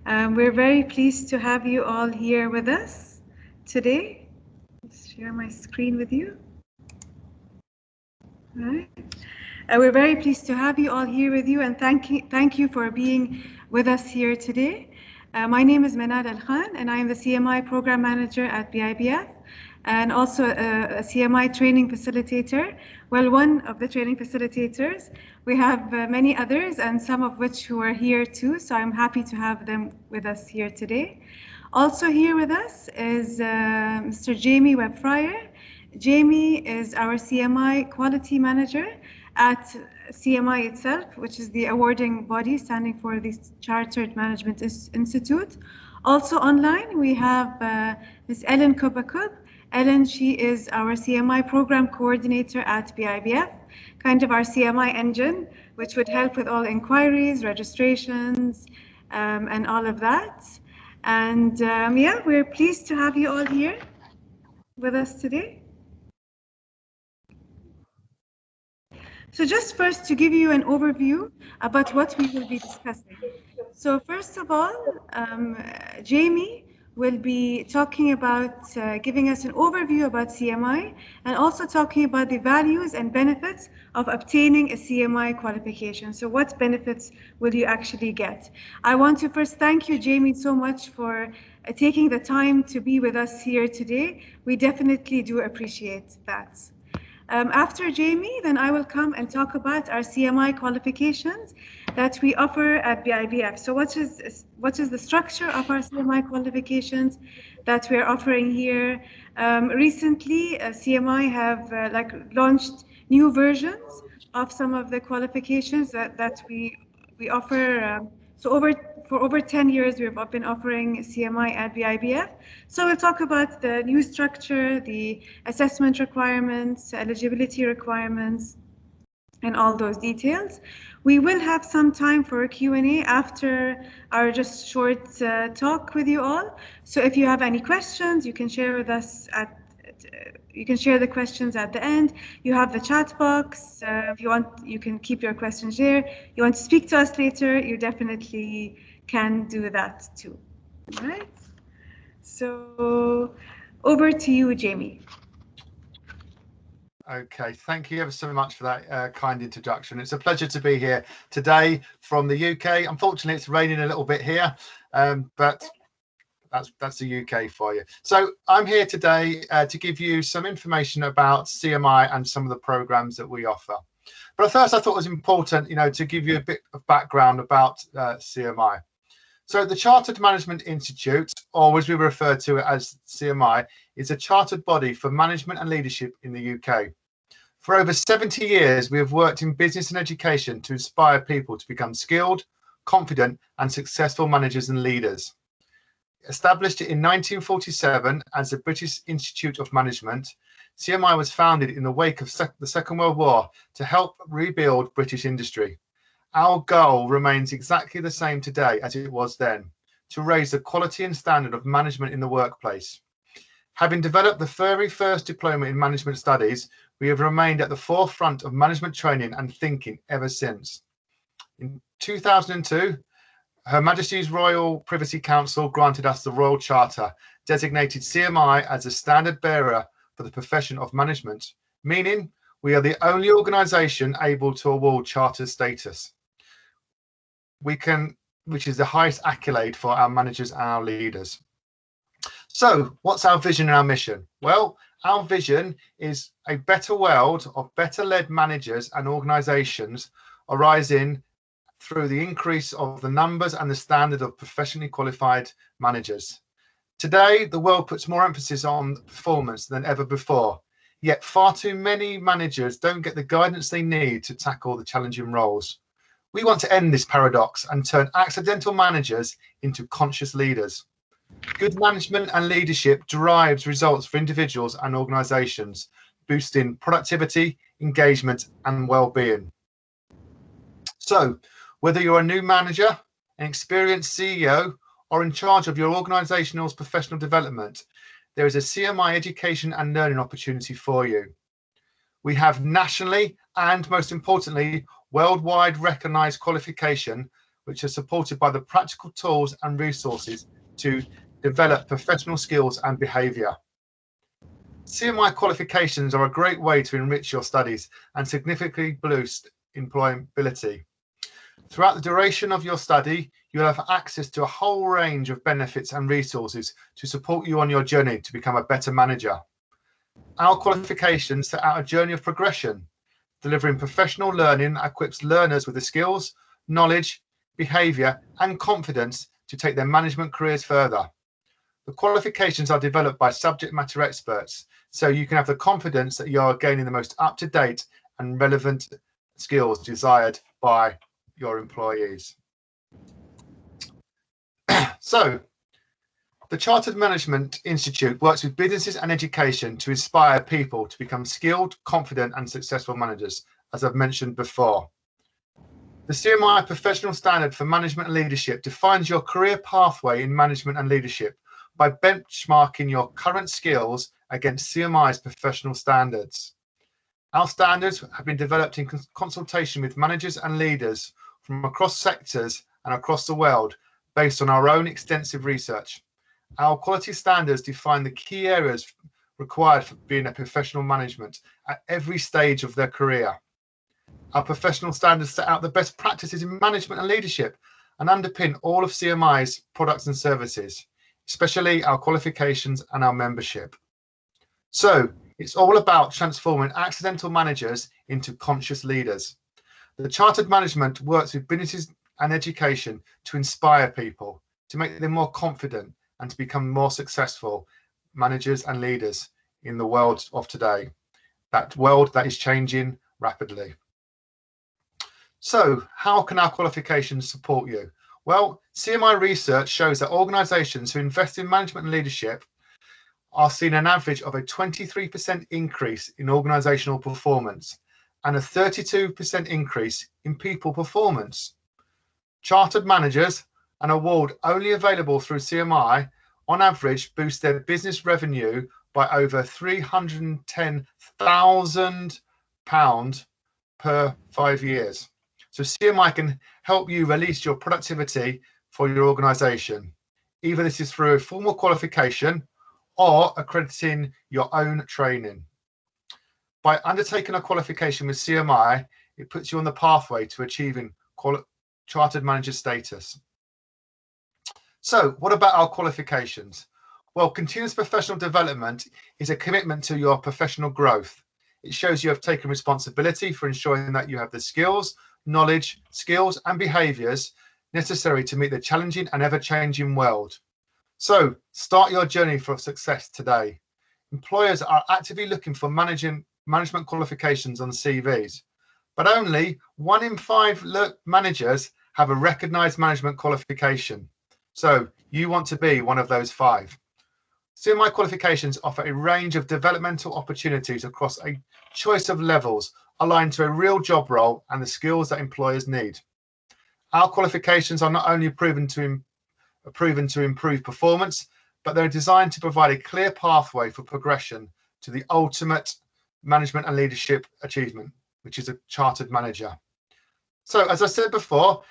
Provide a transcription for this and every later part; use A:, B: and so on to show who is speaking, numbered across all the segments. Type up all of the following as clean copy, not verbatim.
A: We're very pleased to have you all here with us today. Let's share my screen with you. All right. We're very pleased to have you all here with you, and thank you for being with us here today. My name is Manal Al-Khan, and I am the CMI Program Manager at BIBF, and also a CMI training facilitator. Well, one of the training facilitators. We have many others, and some of which who are here too, so I'm happy to have them with us here today. Also here with us is Mr. Jamie Webb-Fryer. Jamie is our CMI Quality Manager at CMI itself, which is the awarding body standing for the Chartered Management Institute. Also online, we have Ms. Ellen Kubakub. Ellen, she is our CMI Program Coordinator at BIBF, kind of our CMI engine, which would help with all inquiries, registrations, and all of that. And yeah, we're pleased to have you all here with us today. So just first to give you an overview about what we will be discussing. So first of all, Jamie will be talking about giving us an overview about CMI and also talking about the values and benefits of obtaining a CMI qualification. So what benefits will you actually get? I want to first thank you, Jamie, so much for taking the time to be with us here today. We definitely do appreciate that. After Jamie, then I will come and talk about our CMI qualifications that we offer at BIBF. So what is the structure of our CMI qualifications that we're offering here? Recently, CMI have launched new versions of some of the qualifications that we offer. For over 10 years, we've been offering CMI at BIBF. So we'll talk about the new structure, the assessment requirements, eligibility requirements, and all those details. We will have some time for a Q&A after our just short talk with you all. So if you have any questions, you can share with us you can share the questions at the end. You have the chat box. If you want, you can keep your questions there. You want to speak to us later, you definitely can do that too. All right. So over to you, Jamie.
B: Okay, thank you ever so much for that kind introduction. It's a pleasure to be here today from the UK. Unfortunately, it's raining a little bit here, but that's the UK for you. So I'm here today to give you some information about CMI and some of the programs that we offer. But first, I thought it was important, to give you a bit of background about CMI. So the Chartered Management Institute, or as we refer to it as CMI, is a chartered body for management and leadership in the UK. For over 70 years, we have worked in business and education to inspire people to become skilled, confident, and successful managers and leaders. Established in 1947 as the British Institute of Management, CMI was founded in the wake of the Second World War to help rebuild British industry. Our goal remains exactly the same today as it was then, to raise the quality and standard of management in the workplace. Having developed the very first diploma in management studies, we have remained at the forefront of management training and thinking ever since. In 2002, Her Majesty's Royal Privacy Council granted us the Royal Charter, designated CMI as a standard bearer for the profession of management, meaning we are the only organisation able to award charter status, which is the highest accolade for our managers and our leaders. So what's our vision and our mission? Well, our vision is a better world of better led managers and organisations arising through the increase of the numbers and the standard of professionally qualified managers. Today, the world puts more emphasis on performance than ever before, yet far too many managers don't get the guidance they need to tackle the challenging roles. We want to end this paradox and turn accidental managers into conscious leaders. Good management and leadership drives results for individuals and organisations, boosting productivity, engagement, and well-being. So, whether you're a new manager, an experienced CEO, or in charge of your organisation's professional development, there is a CMI education and learning opportunity for you. We have nationally and, most importantly, worldwide recognised qualification which are supported by the practical tools and resources to develop professional skills and behaviour. CMI qualifications are a great way to enrich your studies and significantly boost employability. Throughout the duration of your study, you'll have access to a whole range of benefits and resources to support you on your journey to become a better manager. Our qualifications set out a journey of progression. Delivering professional learning equips learners with the skills, knowledge, behaviour and confidence to take their management careers further. The qualifications are developed by subject matter experts, so you can have the confidence that you are gaining the most up-to-date and relevant skills desired by your employees. So, the Chartered Management Institute works with businesses and education to inspire people to become skilled, confident and successful managers, as I've mentioned before. The CMI Professional Standard for Management and Leadership defines your career pathway in management and leadership by benchmarking your current skills against CMI's professional standards. Our standards have been developed in consultation with managers and leaders from across sectors and across the world based on our own extensive research. Our quality standards define the key areas required for being a professional management at every stage of their career. Our professional standards set out the best practices in management and leadership and underpin all of CMI's products and services, especially our qualifications and our membership. So it's all about transforming accidental managers into conscious leaders. The Chartered Management works with businesses and education to inspire people, to make them more confident and to become more successful managers and leaders in the world of today, that world that is changing rapidly. So how can our qualifications support you? Well, CMI research shows that organisations who invest in management and leadership are seeing an average of a 23% increase in organisational performance and a 32% increase in people performance. Chartered managers, an award only available through CMI, on average boost their business revenue by over £310,000 per 5 years. So CMI can help you release your productivity for your organisation. Either this is through a formal qualification or accrediting your own training. By undertaking a qualification with CMI, it puts you on the pathway to achieving Chartered Manager status. So what about our qualifications? Well, continuous professional development is a commitment to your professional growth. It shows you have taken responsibility for ensuring that you have the skills, knowledge, skills and behaviours necessary to meet the challenging and ever-changing world. So start your journey for success today. Employers are actively looking for management qualifications on CVs, but only 1 in 5 managers have a recognised management qualification. So you want to be one of those 5. CMI qualifications offer a range of developmental opportunities across a choice of levels aligned to a real job role and the skills that employers need. Our qualifications are not only proven to improve performance, but they're designed to provide a clear pathway for progression to the ultimate management and leadership achievement, which is a chartered manager. So as I said before,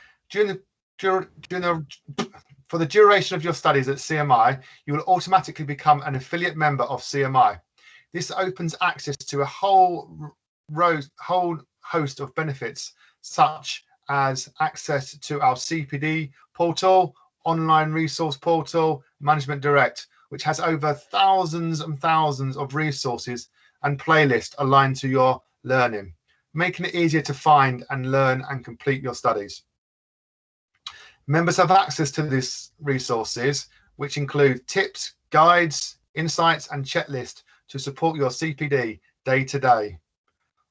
B: for the duration of your studies at CMI, you will automatically become an affiliate member of CMI. This opens access to a whole host of benefits, such as access to our CPD portal, online resource portal, Management Direct, which has over thousands and thousands of resources and playlists aligned to your learning, making it easier to find and learn and complete your studies. Members have access to these resources, which include tips, guides, insights, and checklists to support your CPD day to day.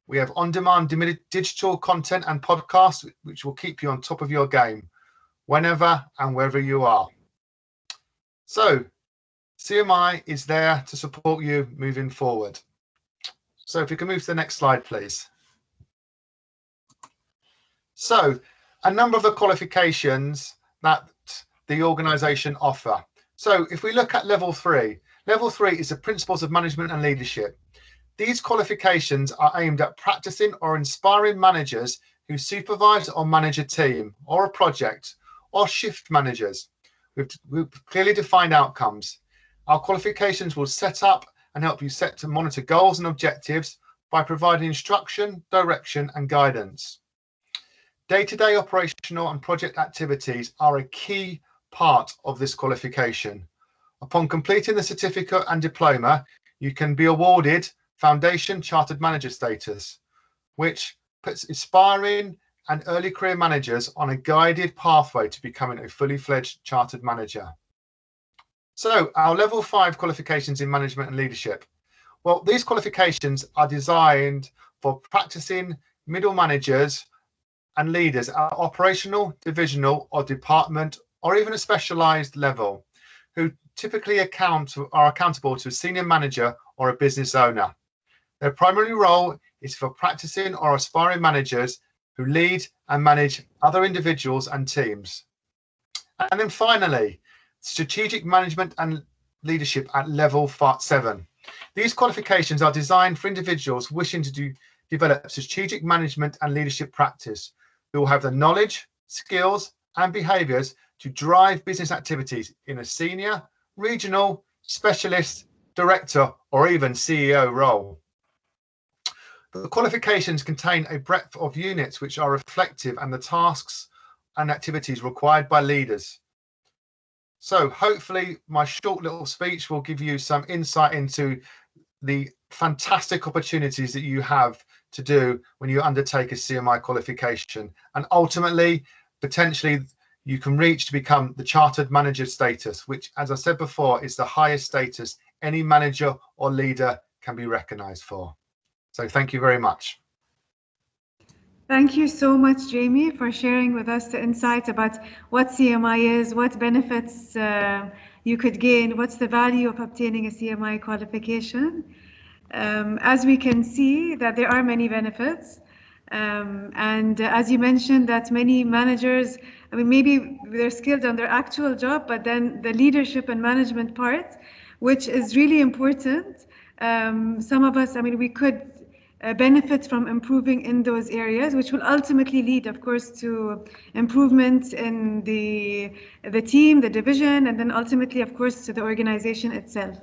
B: We have on-demand digital content and podcasts, which will keep you on top of your game, whenever and wherever you are. So, CMI is there to support you moving forward. So if we can move to the next slide, please. So, a number of the qualifications that the organisation offer. So if we look at level 3 is the Principles of Management and Leadership. These qualifications are aimed at practicing or inspiring managers who supervise or manage a team or a project or shift managers with clearly defined outcomes. Our qualifications will set up and help you set to monitor goals and objectives by providing instruction, direction, and guidance. Day-to-day operational and project activities are a key part of this qualification. Upon completing the certificate and diploma, you can be awarded Foundation Chartered Manager status, which puts aspiring and early career managers on a guided pathway to becoming a fully fledged chartered manager. So our level 5 qualifications in management and leadership. Well, these qualifications are designed for practicing middle managers and leaders at operational, divisional or department or even a specialized level who typically are accountable to a senior manager or a business owner. Their primary role is for practicing or aspiring managers who lead and manage other individuals and teams. And then finally, strategic management and leadership at level 7. These qualifications are designed for individuals wishing to develop strategic management and leadership practice who will have the knowledge, skills, and behaviors to drive business activities in a senior, regional, specialist, director, or even CEO role. The qualifications contain a breadth of units which are reflective and the tasks and activities required by leaders. So hopefully my short little speech will give you some insight into the fantastic opportunities that you have to do when you undertake a CMI qualification, and ultimately potentially you can reach to become the chartered manager status, which, as I said before, is the highest status any manager or leader can be recognized for. So thank you very much.
A: Thank you so much, Jamie, for sharing with us the insights about what CMI is, what benefits you could gain, what's the value of obtaining a CMI qualification. As we can see that there are many benefits. And as you mentioned that many managers, I mean, maybe they're skilled on their actual job, but then the leadership and management part, which is really important. Some of us, I mean, we could benefit from improving in those areas, which will ultimately lead, of course, to improvements in the team, the division, and then ultimately, of course, to the organization itself.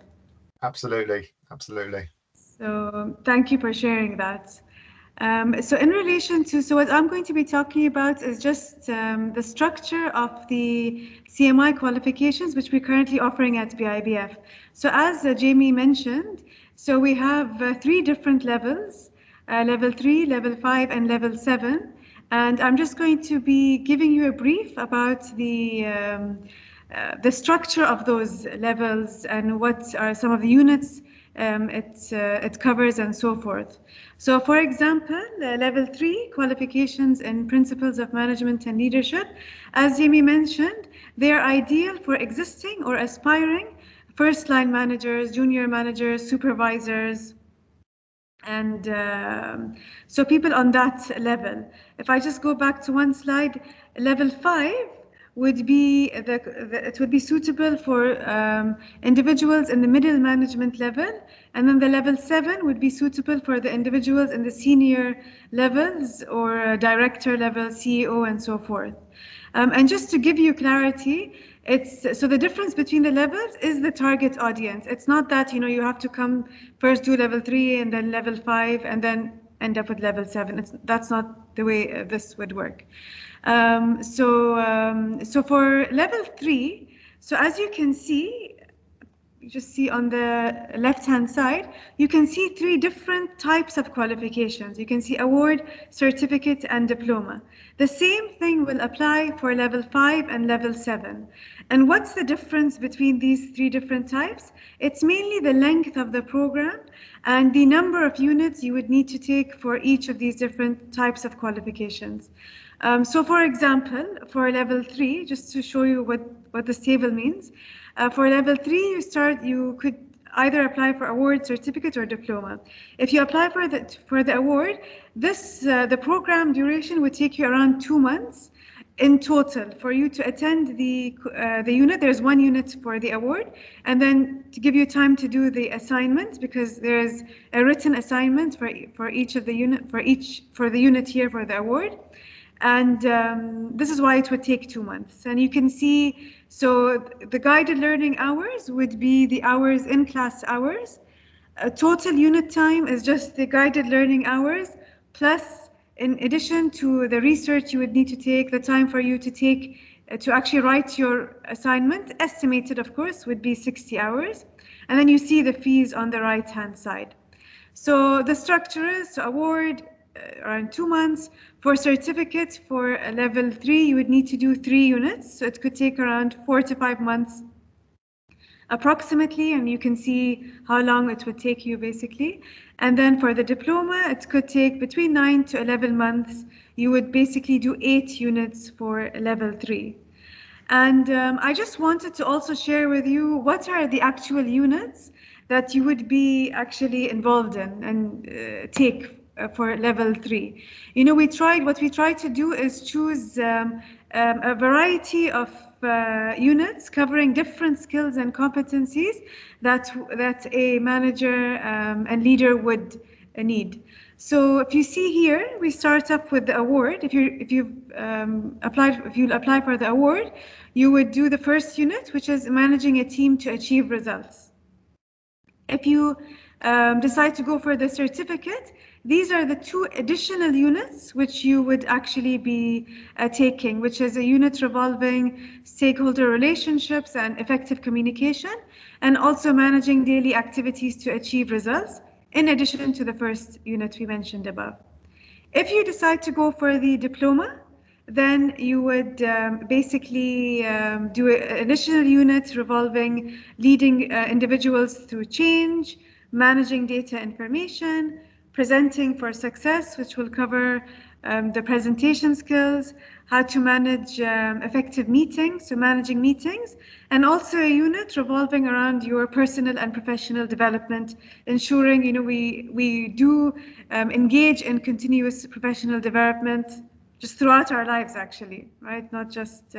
B: Absolutely, absolutely.
A: So thank you for sharing that. So in relation to, so what I'm going to be talking about is just the structure of the CMI qualifications, which we're currently offering at BIBF. So as Jamie mentioned, so we have 3 different levels, level 3, level 5, and level 7. And I'm just going to be giving you a brief about the structure of those levels and what are some of the units it covers and so forth. So for example, level 3, qualifications and principles of management and leadership, as Jamie mentioned, they are ideal for existing or aspiring first line managers, junior managers, supervisors, and so people on that level. If I just go back to one slide, level 5 would be it would be suitable for individuals in the middle management level, and then the level 7 would be suitable for the individuals in the senior levels or director level, CEO, and so forth. And just to give you clarity, it's so the difference between the levels is the target audience. It's not that you have to come first do level 3 and then level 5 and then end up with level 7. That's not the way this would work. So for level 3, so as you can see, you just see on the left-hand side, you can see 3 different types of qualifications. You can see award, certificate, and diploma. The same thing will apply for level 5 and level 7. And what's the difference between these 3 different types? It's mainly the length of the program and the number of units you would need to take for each of these different types of qualifications. So for example, for level 3, just to show you what this table means, for level 3, you could either apply for award, certificate, or diploma. If you apply for the award, the program duration would take you around 2 months in total for you to attend the unit. There's 1 unit for the award, and then to give you time to do the assignment, because there's a written assignment for each of the unit for the unit here for the award. And this is why it would take 2 months. And you can see, so the guided learning hours would be the hours in class hours. Total unit time is just the guided learning hours, plus in addition to the research you would need to take, the time for you to take to actually write your assignment, estimated of course, would be 60 hours. And then you see the fees on the right hand side. So the structure is to award around 2 months. For certificates for level 3, you would need to do 3 units. So it could take around 4 to 5 months approximately, and you can see how long it would take you basically. And then for the diploma, it could take between 9 to 11 months. You would basically do 8 units for level 3. And I just wanted to also share with you what are the actual units that you would be actually involved in and take for level 3. You know, what we try to do is choose a variety of units covering different skills and competencies that a manager and leader would need. So if you see here, we start up with the award. If you apply for the award, you would do the first unit, which is managing a team to achieve results. If you decide to go for the certificate, these are the 2 additional units which you would actually be taking, which is a unit revolving stakeholder relationships and effective communication, and also managing daily activities to achieve results, in addition to the first unit we mentioned above. If you decide to go for the diploma, then you would basically do an additional unit revolving leading individuals through change, managing data information, presenting for success, which will cover the presentation skills, how to manage effective meetings, so managing meetings, and also a unit revolving around your personal and professional development, ensuring, you know, we do engage in continuous professional development just throughout our lives, actually, right? Not just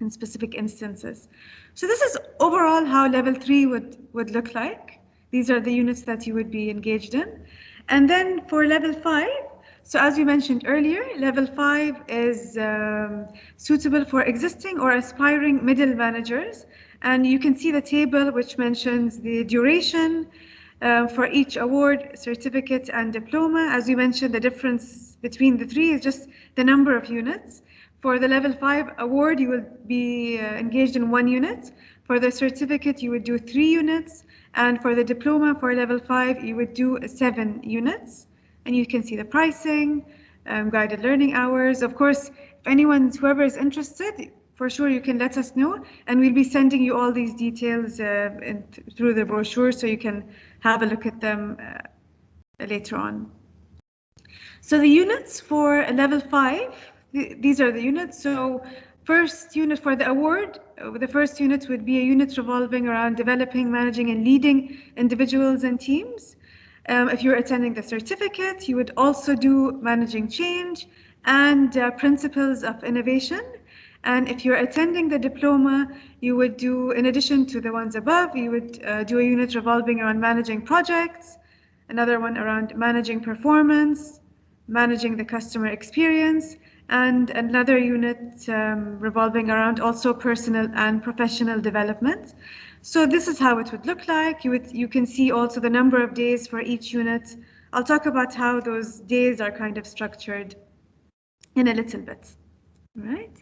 A: in specific instances. So this is overall how level 3 would look like. These are the units that you would be engaged in. And then for level 5, so as we mentioned earlier, level 5 is suitable for existing or aspiring middle managers. And you can see the table which mentions the duration for each award, certificate, and diploma. As we mentioned, the difference between the 3 is just the number of units. For the level 5 award, you will be engaged in 1 unit. For the certificate, you would do 3 units. And for the diploma for level 5, you would do 7 units. And you can see the pricing, guided learning hours. Of course, if whoever is interested, for sure you can let us know, and we'll be sending you all these details through the brochure, so you can have a look at them later on. So the units for level 5, these are the units. So first unit for the award, the first unit would be a unit revolving around developing, managing, and leading individuals and teams. If you're attending the certificate, you would also do managing change and principles of innovation. And if you're attending the diploma, you would do, in addition to the ones above, you would do a unit revolving around managing projects, another one around managing performance, managing the customer experience, and another unit revolving around also personal and professional development. So this is how it would look like. You can see also the number of days for each unit. I'll talk about how those days are kind of structured in a little bit. All right.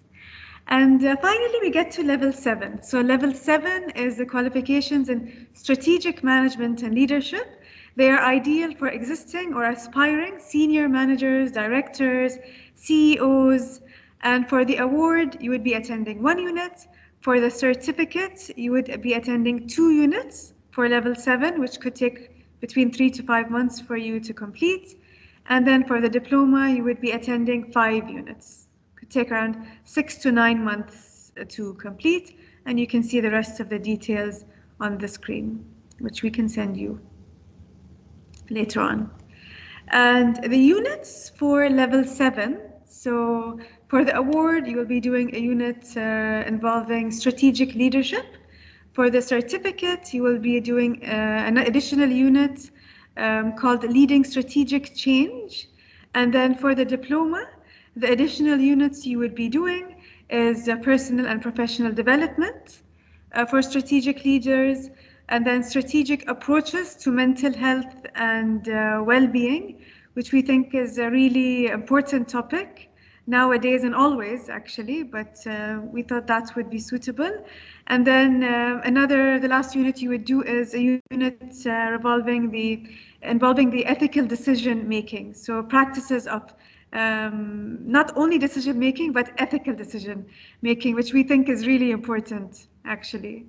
A: And finally, we get to level 7. So level 7 is the qualifications in strategic management and leadership. They are ideal for existing or aspiring senior managers, directors, CEOs. And for the award, you would be attending 1 unit. For the certificate, you would be attending 2 units for level 7, which could take between 3 to 5 months for you to complete. And then for the diploma, you would be attending 5 units. Could take around 6 to 9 months to complete. And you can see the rest of the details on the screen, which we can send you later on. And the units for level 7, so for the award, you will be doing a unit involving strategic leadership. For the certificate, you will be doing an additional unit called Leading Strategic Change. And then for the diploma, The additional units you would be doing is personal and professional development for strategic leaders, and then strategic approaches to mental health and well-being, which we think is a really important topic nowadays and always actually, but we thought that would be suitable. And then the last unit you would do is a unit involving the ethical decision making. So practices of not only decision making, but ethical decision making, which we think is really important actually.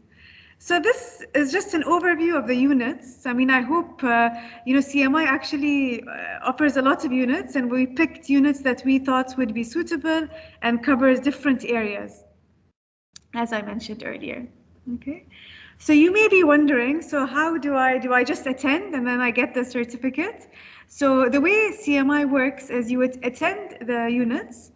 A: So this is just an overview of the units. I mean, I hope, CMI actually offers a lot of units, and we picked units that we thought would be suitable and covers different areas, as I mentioned earlier. Okay. So you may be wondering, so how do I just attend and then I get the certificate? So the way CMI works is you would attend the units.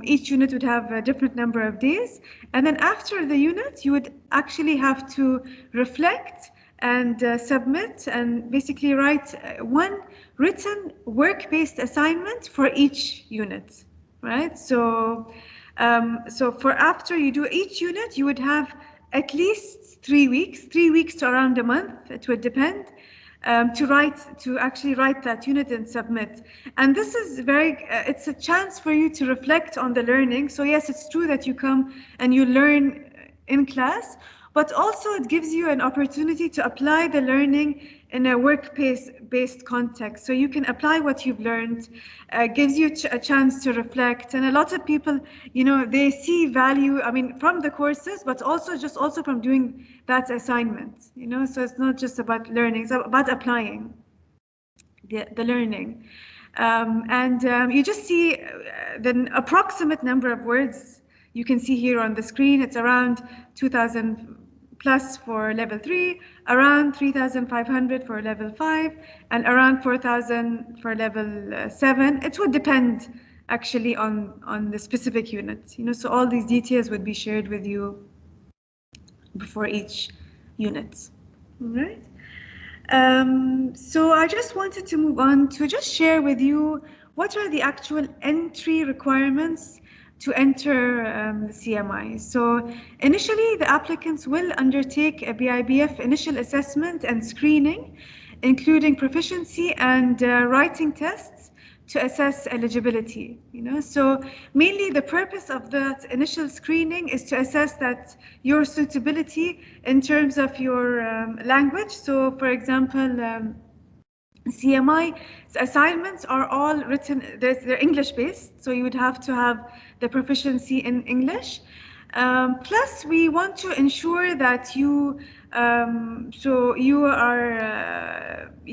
A: Each unit would have a different number of days. And then after the unit, you would actually have to reflect and submit and basically write one written work-based assignment for each unit, right? So for after you do each unit, you would have at least 3 weeks, 3 weeks to around a month, it would depend, to actually write that unit and submit. And this is it's a chance for you to reflect on the learning. So yes, it's true that you come and you learn in class, but also it gives you an opportunity to apply the learning in a work-based context. So you can apply what you've learned, gives you a chance to reflect. And a lot of people, they see value, I mean, from the courses, but also from doing that assignment, so it's not just about learning, it's about applying the learning. You just see the approximate number of words you can see here on the screen. It's around 2,000 plus for level 3, around 3,500 for level 5, and around 4,000 for level 7. It would depend actually on the specific unit. So all these details would be shared with you before each unit. All right. So I just wanted to move on to just share with you what are the actual entry requirements to enter the CMI. So initially, the applicants will undertake a BIBF initial assessment and screening, including proficiency and writing tests to assess eligibility. So mainly the purpose of that initial screening is to assess that your suitability in terms of your language. So for example, CMI assignments are all written, they're English based, so you would have to have the proficiency in English. Plus, we want to ensure that you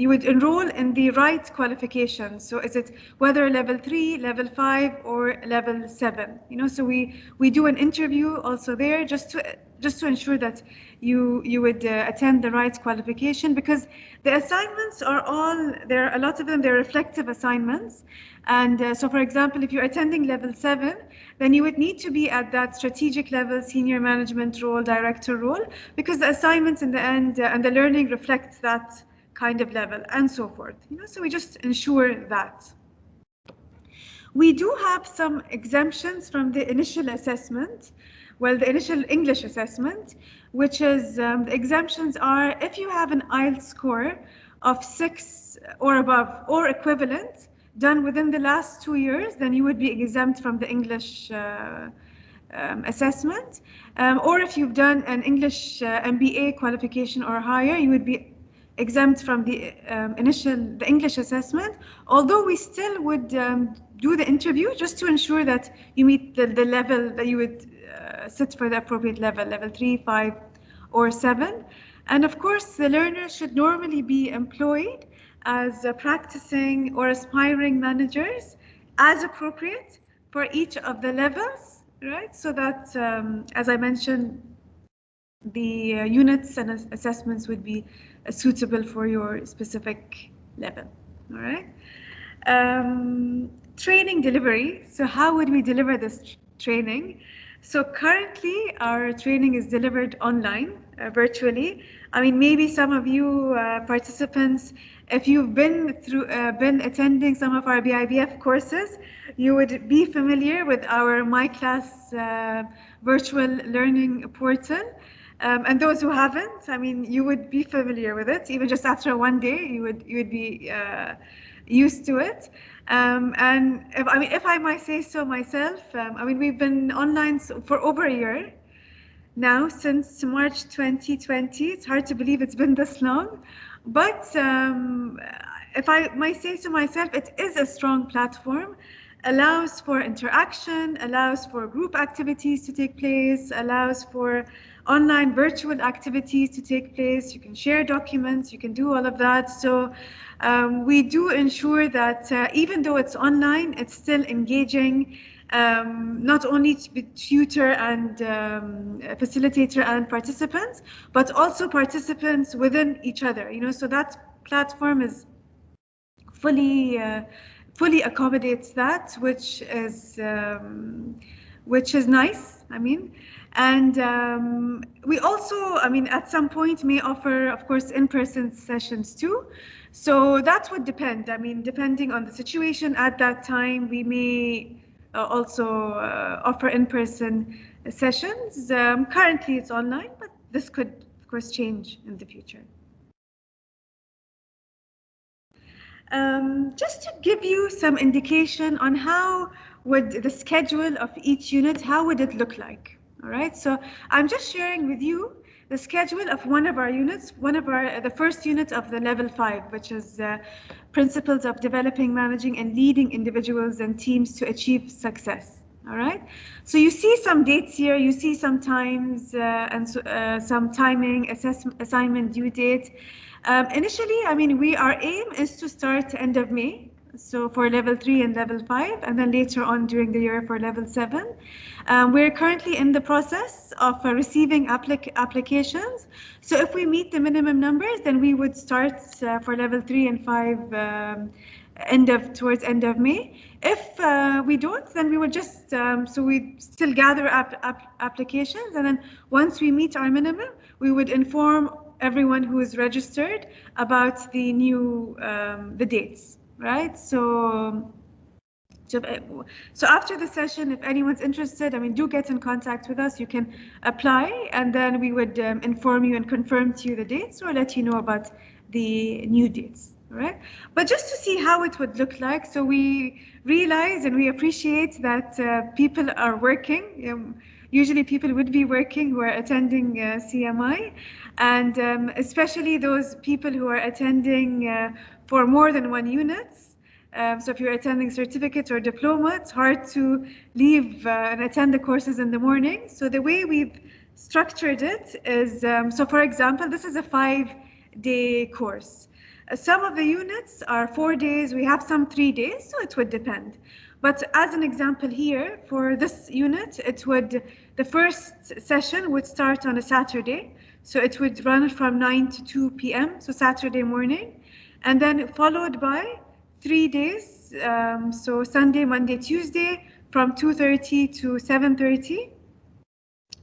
A: would enroll in the right qualifications. So is it whether level 3, level 5, or level 7? So we do an interview also there just to ensure that you would attend the right qualification, because the assignments are a lot of them, they're reflective assignments. And so for example, if you're attending level 7, then you would need to be at that strategic level, senior management role, director role, because the assignments in the end and the learning reflects that kind of level and so forth. So we just ensure that. We do have some exemptions from the initial assessment. Well, the initial English assessment, which is the exemptions are if you have an IELTS score of 6 or above or equivalent done within the last 2 years, then you would be exempt from the English assessment. Or if you've done an English MBA qualification or higher, you would be exempt from the English assessment, although we still would do the interview just to ensure that you meet the level that you would sit for the appropriate level 3, 5, or 7. And of course, the learner should normally be employed as practicing or aspiring managers as appropriate for each of the levels, right? So that, as I mentioned, the units and assessments would be suitable for your specific level, all right? Training delivery. So how would we deliver this training? So currently our training is delivered online, virtually. I mean, maybe some of you participants, if you've been attending some of our BIBF courses, you would be familiar with our MyClass virtual learning portal. And those who haven't, I mean, you would be familiar with it. Even just after one day, you would be used to it. And if I might say so myself, I mean, we've been online for over a year now, since March 2020. It's hard to believe it's been this long, but if I might say so myself, it is a strong platform, allows for interaction, allows for group activities to take place, allows for online virtual activities to take place. You can share documents, you can do all of that. So we do ensure that even though it's online, it's still engaging, not only tutor and facilitator and participants, but also participants within each other. You know, so that platform is fully accommodates that, which is nice. I mean, and we also, I mean, at some point may offer, of course, in-person sessions too. So that would depend. I mean, depending on the situation at that time, we may also offer in-person sessions. Currently, it's online, but this could, of course, change in the future. Just to give you some indication on how would the schedule of each unit, how would it look like? All right, so I'm just sharing with you the schedule of one of our units, the first unit of the level 5, which is Principles of Developing, Managing, and Leading Individuals and Teams to Achieve Success. All right, so you see some dates here, you see some times and some timing, assignment due date. Initially, I mean, our aim is to start end of May, so for level 3 and level 5, and then later on during the year for level 7. We're currently in the process of receiving applications. So if we meet the minimum numbers, then we would start for level 3 and 5 towards end of May. If we don't, then we would just, so we still gather applications, and then once we meet our minimum, we would inform everyone who is registered about the new, the dates, right? So after the session, if anyone's interested, I mean, do get in contact with us. You can apply, and then we would inform you and confirm to you the dates or let you know about the new dates. All right, but just to see how it would look like, so we realize and we appreciate that people are working. Usually people would be working who are attending CMI, and especially those people who are attending for more than one unit. So if you're attending certificate or diploma, it's hard to leave and attend the courses in the morning. So the way we've structured it is, so for example, this is a 5-day course. Some of the units are 4 days, we have some 3 days, so it would depend. But as an example here, for this unit, the first session would start on a Saturday. So it would run from 9 to 2 p.m., so Saturday morning, and then followed by 3 days, so Sunday, Monday, Tuesday, from 2:30 to 7:30.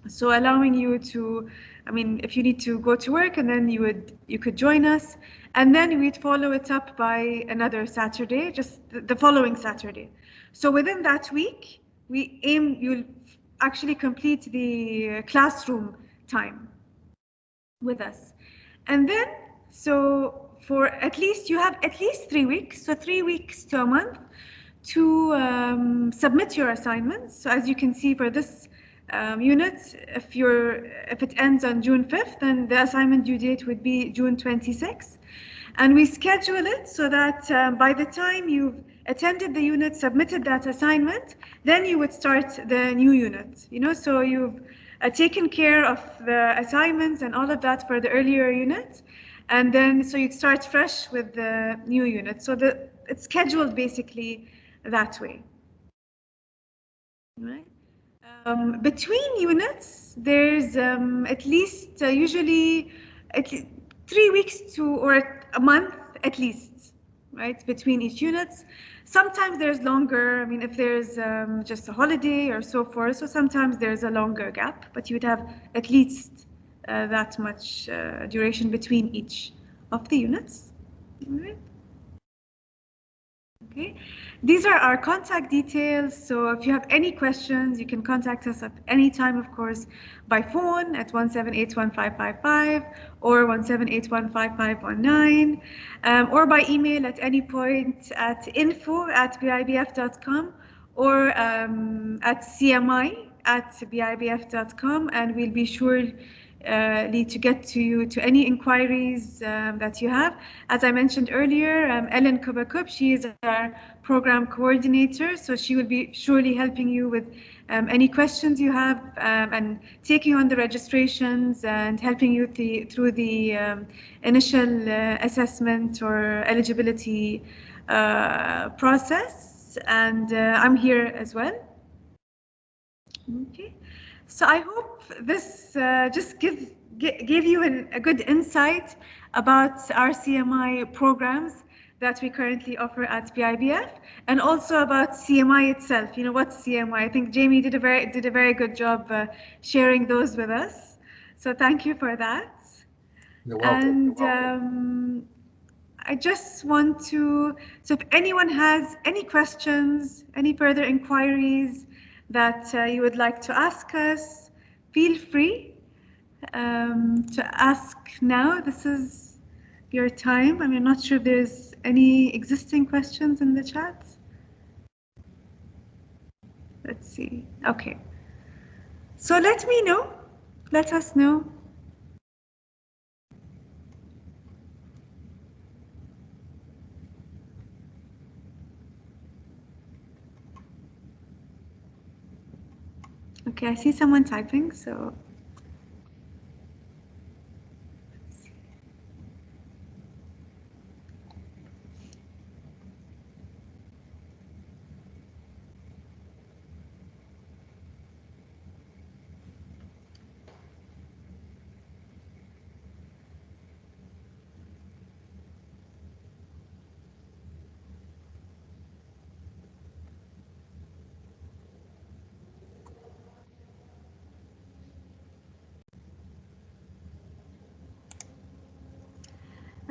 A: So allowing you to, I mean, if you need to go to work, and then you could join us, and then we'd follow it up by another Saturday, just the following Saturday. So within that week, we aim you'll actually complete the classroom time with us, and then so for you have at least 3 weeks, so 3 weeks to a month to submit your assignments. So as you can see for this unit, if it ends on June 5th, then the assignment due date would be June 26th. And we schedule it so that by the time you've attended the unit, submitted that assignment, then you would start the new unit. You know, so you've taken care of the assignments and all of that for the earlier unit. And then, so you'd start fresh with the new unit. So it's scheduled basically that way. Right? Between units, there's at least usually 3 weeks or a month at least, right, between each units. Sometimes there's longer, I mean, if there's just a holiday or so forth, so sometimes there's a longer gap, but you'd have at least that much duration between each of the units. All right. Okay, these are our contact details. So if you have any questions, you can contact us at any time, of course, by phone at 1781555 or 178155519, or by email at any point at info@bibf.com or at cmi@bibf.com, and we'll be sure to get to you to any inquiries that you have. As I mentioned earlier, Ellen Kubakub, she is our program coordinator, so she will be surely helping you with any questions you have and taking on the registrations and helping you through the initial assessment or eligibility process. And I'm here as well. Okay, so I hope this just gave you a good insight about our CMI programs that we currently offer at BIBF, and also about CMI itself. You know, what's CMI? I think Jamie did a very good job sharing those with us. So thank you for that.
B: You're welcome.
A: And I just want to, so if anyone has any questions, any further inquiries that you would like to ask us, feel free to ask now. This is your time. I'm not sure if there's any existing questions in the chat. Let's see. Okay. So let me know. Let us know. Okay, I see someone typing, so.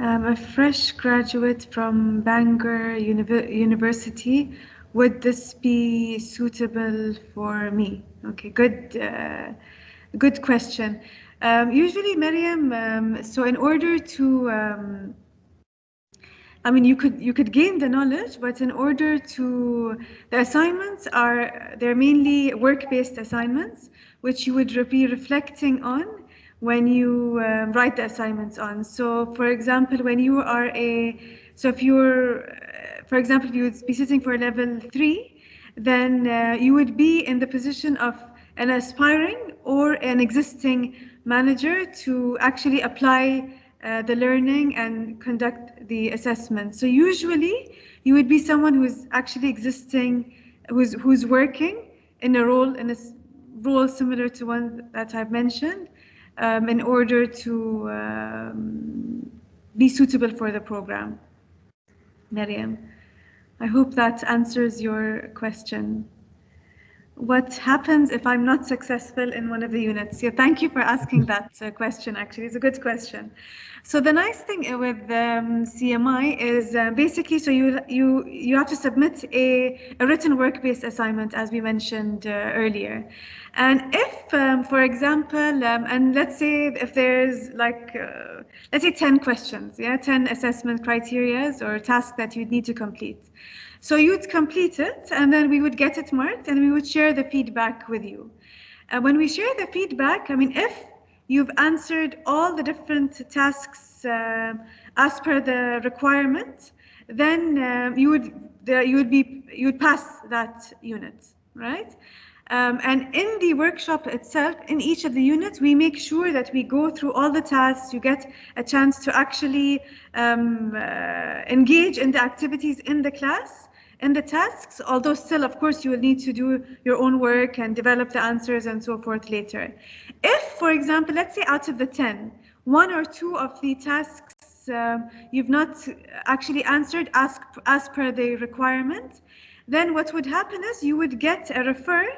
A: A fresh graduate from Bangor University. Would this be suitable for me? Okay, good question. Usually, Maryam, so in order to, you could gain the knowledge, but in order to, the assignments they're mainly work-based assignments, which you would be reflecting on when you write the assignments on. So, for example, when you are if you're, for example, if you would be sitting for level 3, then you would be in the position of an aspiring or an existing manager to actually apply the learning and conduct the assessment. So usually you would be someone who's actually existing, who's working in a role similar to one that I've mentioned, in order to be suitable for the program. Maryam, I hope that answers your question. What happens if I'm not successful in one of the units? Yeah, thank you for asking that question, actually. It's a good question. So the nice thing with CMI is basically, so you have to submit a written work-based assignment, as we mentioned earlier. And if, for example, and let's say if there's let's say 10 questions, 10 assessment criteria or tasks that you'd need to complete. So you'd complete it, and then we would get it marked, and we would share the feedback with you. When we share the feedback, if you've answered all the different tasks as per the requirement, then you would pass that unit, right? And in the workshop itself, in each of the units, we make sure that we go through all the tasks. You get a chance to actually engage in the activities in the class, in the tasks, although still, of course, you will need to do your own work and develop the answers and so forth later. If, for example, let's say out of the 10, 1 or 2 of the tasks you've not actually answered as per the requirement, then what would happen is you would get a refer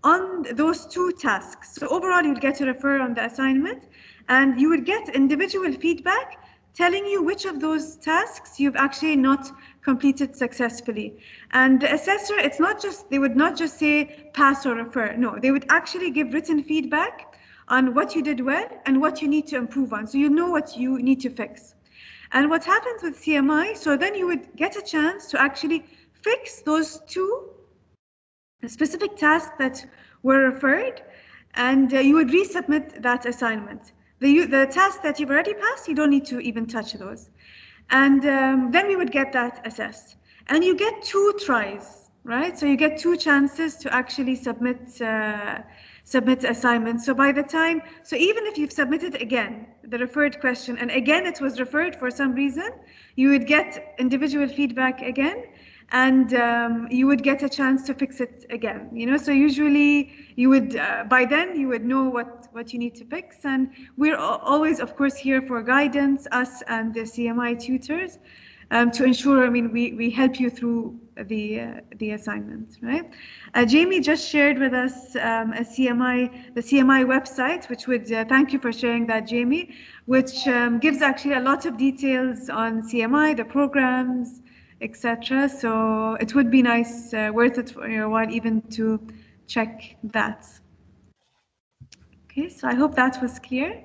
A: on those 2 tasks. So overall, you'd get a refer on the assignment, and you would get individual feedback telling you which of those tasks you've actually not completed successfully. And the assessor, it's not just, they would not just say pass or refer. No, they would actually give written feedback on what you did well and what you need to improve on. So you know what you need to fix. And what happens with CMI, so then you would get a chance to actually fix those two specific tasks that were referred, and you would resubmit that assignment. The tasks that you've already passed, you don't need to even touch those. And then we would get that assessed. And you get 2 tries, right? So you get 2 chances to actually submit assignments. So by the time, so even if you've submitted again, the referred question, and again it was referred for some reason, you would get individual feedback again, and you would get a chance to fix it again, you know. So usually you would by then you would know what you need to fix, and we're always of course here for guidance, us and the CMI tutors, to ensure, I mean, we help you through the assignment, right? Jamie just shared with us the CMI website, which would thank you for sharing that, Jamie, which gives actually a lot of details on CMI, the programs, etc. So it would be nice, worth it for your while even to check that. Okay, so I hope that was clear.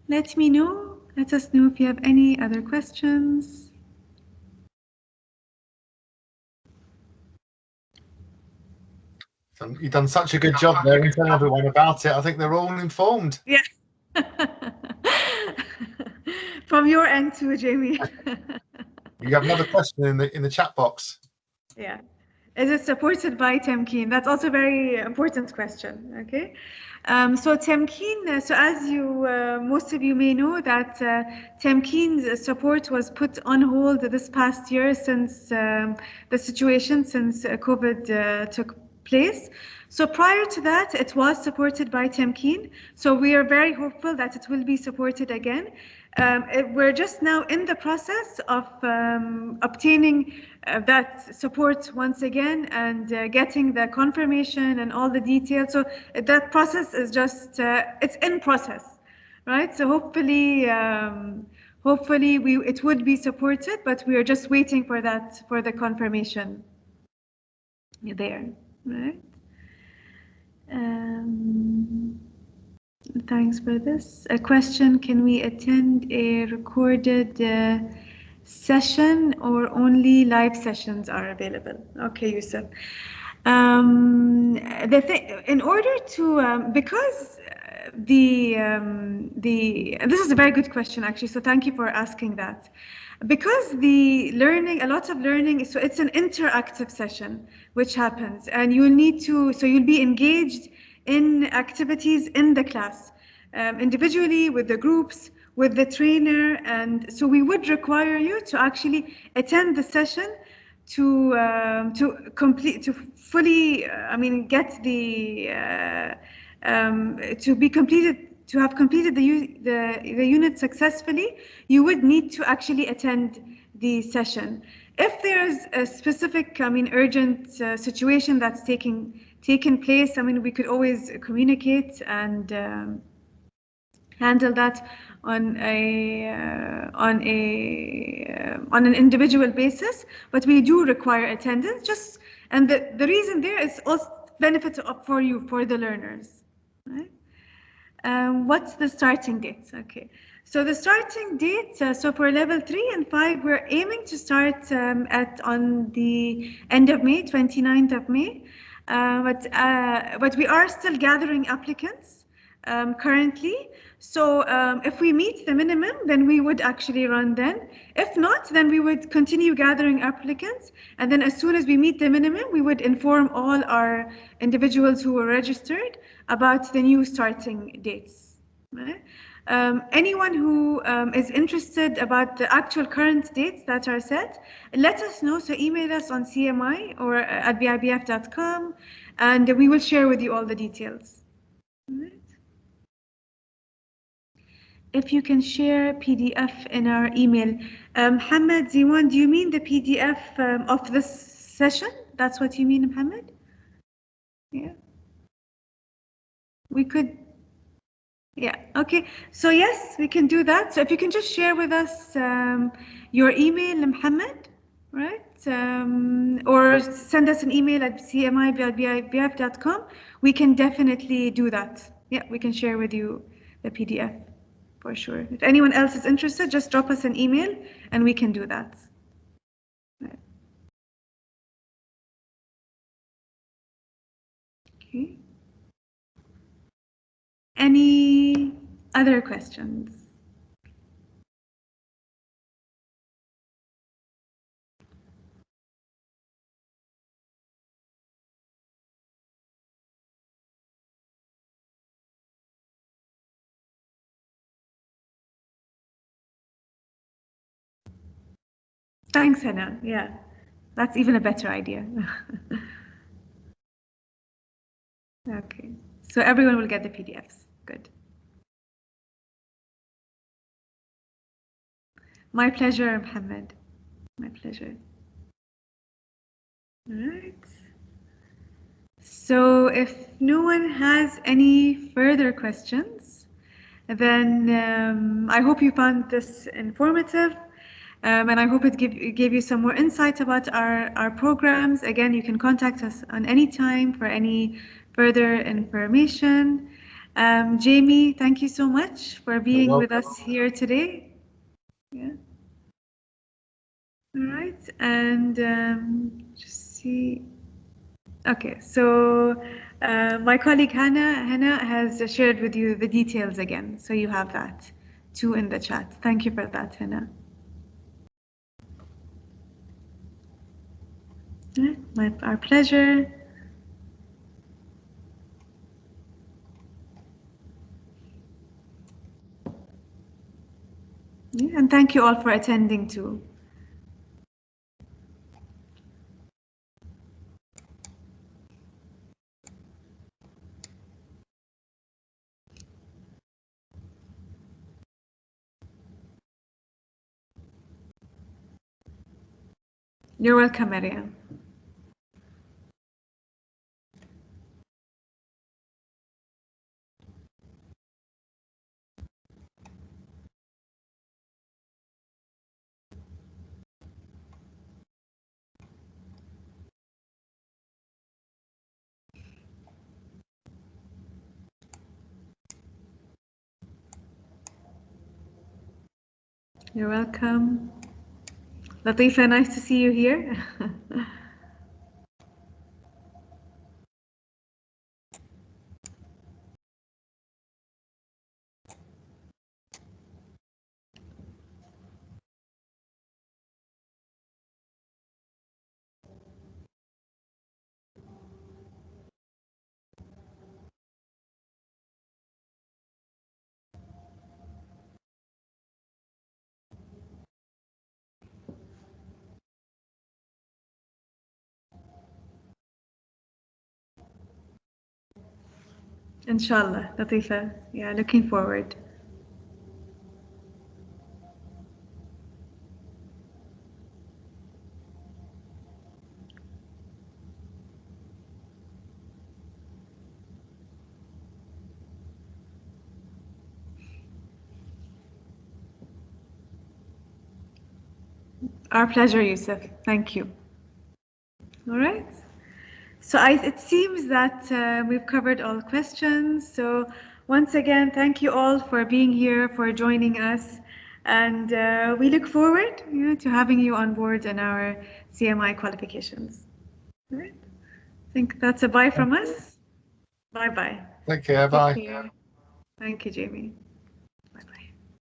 A: Let us know if you have any other questions.
B: You've done such a good job there in telling everyone about it. I think they're all informed.
A: Yeah. From your end too, Jamie.
B: You have another question in the chat box.
A: Yeah. Is it supported by Temkeen? That's also a very important question. Okay. So Temkeen, so as you, most of you may know that Temkeen's support was put on hold this past year since the situation, since COVID took place. So prior to that, it was supported by Temkeen. So we are very hopeful that it will be supported again. We're just now in the process of obtaining that support once again, and getting the confirmation and all the details. So that process is just, it's in process, right? So hopefully, it would be supported, but we are just waiting for that, for the confirmation there, right? Thanks for this. A question, can we attend a recorded session or only live sessions are available? Okay, Yusuf. In order to, because this is a very good question actually, so thank you for asking that. Because the learning, a lot of learning, so it's an interactive session which happens, and you'll need to, so you'll be engaged in activities in the class, individually, with the groups, with the trainer, and so we would require you to actually attend the session to complete, to fully, I mean, get the to be completed, to have completed the unit successfully. You would need to actually attend the session. If there's a specific, I mean, urgent situation that's taken place, I mean, we could always communicate and handle that on an individual basis, but we do require attendance. Just, and the reason there is also benefit for you, for the learners, right? What's the starting date? Okay, so the starting date, so for level 3 and 5, we're aiming to start on the end of May, 29th of May, but we are still gathering applicants currently. So if we meet the minimum, then we would actually run then. If not, then we would continue gathering applicants. And then as soon as we meet the minimum, we would inform all our individuals who were registered about the new starting dates. Right? Anyone who is interested about the actual current dates that are set, let us know. So email us on CMI or at BIBF.com, and we will share with you all the details. Right? If you can share PDF in our email. Mohammed Ziwan, do you mean the PDF of this session? That's what you mean, Mohammed? Yeah. We could Yeah, okay. So yes, we can do that. So if you can just share with us your email, Muhammad, right? Or send us an email at cmi@bibf.com. We can definitely do that. Yeah, we can share with you the PDF for sure. If anyone else is interested, just drop us an email and we can do that. Right. Okay. Any other questions? Thanks, Hannah. Yeah, that's even a better idea. Okay, so everyone will get the PDFs. Good. My pleasure, Mohammed. My pleasure. All right. So if no one has any further questions, then I hope you found this informative. And I hope it gave you some more insight about our programs. Again, you can contact us on any time for any further information. Jamie, thank you so much for being with us here today. Yeah. All right. And just see. Okay. So my colleague Hannah has shared with you the details again. So you have that too in the chat. Thank you for that, Hannah. Our pleasure. Yeah, and thank you all for attending too. You're welcome, Maria. You're welcome. Latifa, nice to see you here. Inshallah, Latifa. Yeah, looking forward. Our pleasure, Yusuf. Thank you. All right. So it seems that we've covered all questions. So once again, thank you all for being here, for joining us. And we look forward to having you on board in our CMI qualifications. All right. I think that's a bye from us. Bye-bye.
B: Take care.
A: Take
B: Bye.
A: care. Thank you, Jamie.